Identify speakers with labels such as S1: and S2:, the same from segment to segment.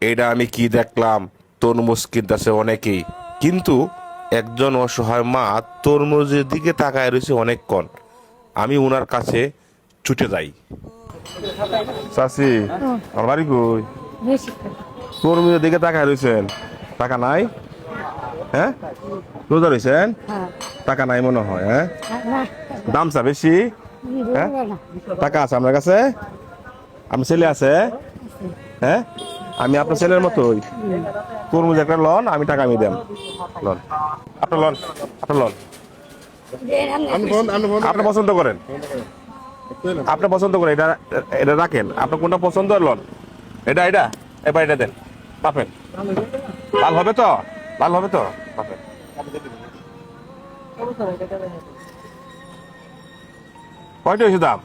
S1: এটা আমি কি দেখলাম, তরমুজ কিনতেছে অনেকেই, কিন্তু একজন অসহায় মা তরমুজের দিকে তাকায় রয়েছে অনেকক্ষণ। আমি ওনার কাছে ছুটে যাই। চাচি, আমার বাড়ি কই? তরমুজের দিকে তাকায় রয়েছেন, টাকা নাই? হ্যাঁ, রোজা রয়েছেন, টাকা নাই মনে হয়। হ্যাঁ, দামটা বেশি। হ্যাঁ, টাকা আছে আপনার কাছে? আপনার ছেলে আছে? হ্যাঁ, আমি আপনার ছেলের মতোই। তরমুজ একটা লন, আমি টাকা আমি দেন। লন, আপনার লন, আপনার লন। আপনি পছন্দ করেন, আপনি পছন্দ করেন, এটা এটা রাখেন। আপনার কোনটা পছন্দ লন? এটা এটা এবার এটা দেন, পাবেন। লাল হবে তো? লাল হবে তো? পাবেন। কয়টা হয়েছে দাম?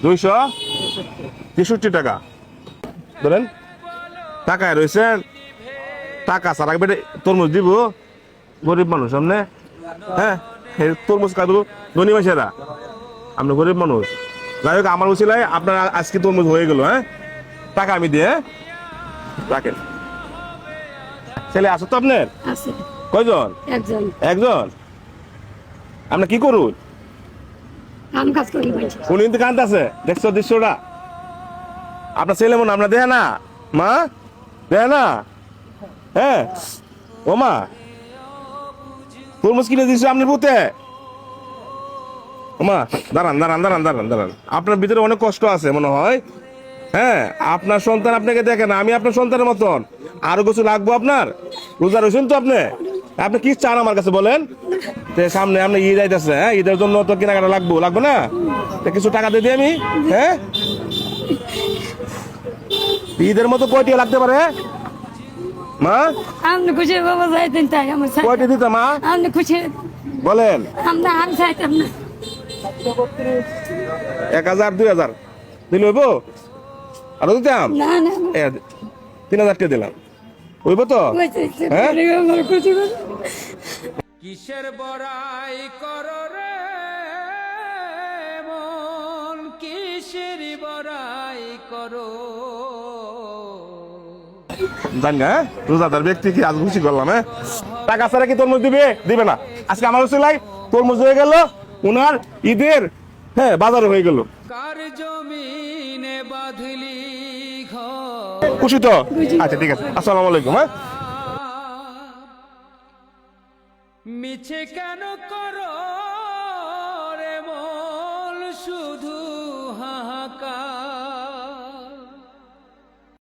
S1: 263 টাকা। ধরেন, টাকায় রয়েছেন, টাকা ছাড়া বেটে তরমুজ দিব গরিব মানুষ সামনে? হ্যাঁ, তরমুজ খাবো ধনী মাসেরা, আপনি গরিব মানুষ। যাই হোক, আমার উচিলায় আপনার আজকে তরমুজ হয়ে গেল। হ্যাঁ, টাকা আমি দিয়ে রাখেন। ছেলে আছে তো আপনার? কয়জন? একজন। আপনি কি করুন? উনি কিন্তু কান্ত আছে, দেখছো দৃশ্যটা? আপনার ছেলে মনে আপনার দেয় না? মা দেয় না? হ্যাঁ, ও মা, তরমুজ কিনে দিচ্ছে আপনার পুঁতে। ও মা, দাঁড়ান দাঁড়ান দাঁড়ান দাঁড়ান দাঁড়ান, আপনার ভিতরে অনেক কষ্ট আছে মনে হয়। হ্যাঁ, আপনার সন্তান আপনাকে দেখে না, আমি আপনার সন্তানের মতন। আরো কিছু লাগবো আপনার? রোজা রয়েছেন তো আপনি? আপনি কি চান আমার কাছে বলেন? সামনে আপনি ঈদ আইতেছে, হ্যাঁ, ঈদের জন্য তো কেনাকাটা লাগবে না? কিছু টাকা দিয়ে দিই আমি। হ্যাঁ, ঈদের মতো কয়টি লাগতে পারে মা?
S2: আপনি খুশি বাবা যাইতেন তাই আমার
S1: কয়টি দিতে মা?
S2: আপনি খুশি
S1: বলেন।
S2: আমরা আমি চাইতাম না।
S1: 1000 2000 দিলে হইব? আরো দিতাম।
S2: না না
S1: 3000 টাকা দিলাম, হইব তো? হ্যাঁ,
S2: আমার খুশি
S3: কিসের বড়াই করো রে মন, কিসের বড়াই করো।
S1: জান গা, রোজাদার ব্যক্তি কি আজ খুশি করলাম? হ্যাঁ, টাকা ছাড়া কি তরমুজ দিবে না? আজকে আমার উচিলাই তরমুজ হয়ে গেল, উনার ঈদের হ্যাঁ বাজার হয়ে গেল।
S3: কার জমিনে বাঁধলি ঘর,
S1: খুশি তো? আচ্ছা ঠিক আছে, আসসালামু আলাইকুম। হ্যাঁ,
S3: মিছে কেন